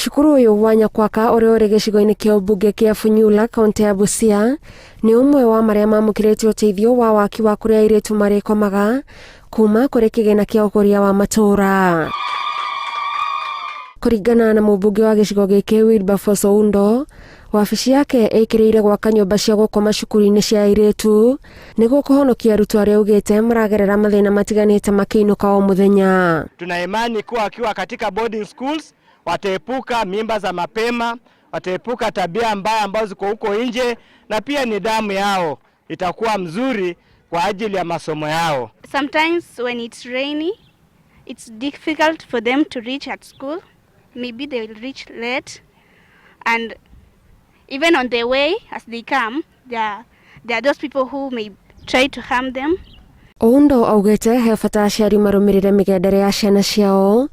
Cukuru uyu wa Nyakwaka uri uri gicigo-ini kia ubunge kia Funyula kaunti ya Busia ni umwe wa maria mamukirite uteithio wa waki wa kuria airitu marikomaga kuma kuri kigina kia ukoria wa matura. Kuringana na mubunge wa gicigo giki Wilberforce Oundo, wabici yake ikirire gwaka nyũmba cia gũkoma cukuru-inĩ cia airitu nĩguo kũhonokia arutwo arĩa augĩte maragerera mathĩna matiganĩte makĩinũka o mũthenya. Tuna imani kuwa wakiwa katika boarding schools wataepuka mimba za mapema, wataepuka tabia mbaya ambazo ziko huko nje, na pia nidhamu yao itakuwa mzuri kwa ajili ya masomo yao. Sometimes when it's rainy, it's difficult for them to reach at school. Maybe they will reach late, and even on their way as they come, there are those people who may try to harm them. Oundo augĩte he bata aciari marũmĩrĩre mĩgendere ya ciana ciao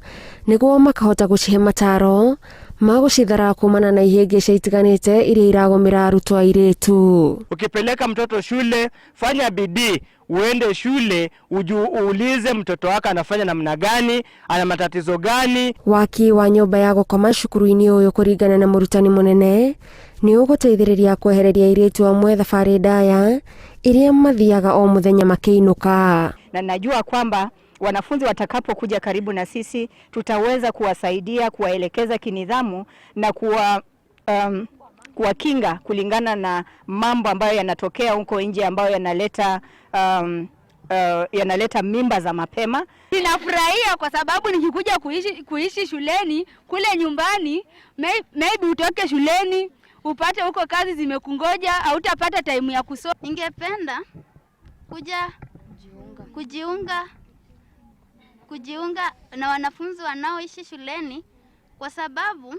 nĩguo makahota gũcihe mataro ma gũcithara kumana na ihĩngĩca itiganĩte iria iragũmĩra arutwo airitu. Ukipeleka mtoto shule, fanya bidii uende shule, uulize mtoto wako anafanya namna gani, ana matatizo gani. Waki wa nyũmba ya gũkoma cukuru-inĩ ũyũ kũringana na mũrutani mũnene ni ũgũteithĩrĩria kwehereria airitu amwe thabarĩ ndaya iria mathiaga o mũthenya makĩinũka. Na najua kwamba wanafunzi watakapokuja karibu na sisi tutaweza kuwasaidia, kuwaelekeza kinidhamu na kuwakinga kulingana na mambo ambayo yanatokea huko nje ambayo yanaleta mimba za mapema. Ninafurahia kwa sababu nikikuja kuishi shuleni kule nyumbani, maybe utoke shuleni upate huko kazi zimekungoja, hautapata time ya kusoma. Ningependa kujiunga na wanafunzi wanaoishi shuleni kwa sababu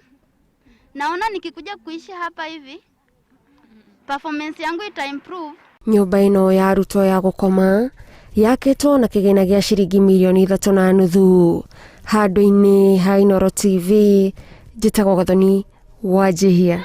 naona nikikuja kuishi hapa hivi performance yangu ita improve. Nyũmba ĩno ya arutwo ya gũkoma yakĩtwo na kĩgĩna gĩa ciringi mirioni 3.5 handũ-inĩ ha Inooro TV. Njĩtagwo Gathoni Wanjihia.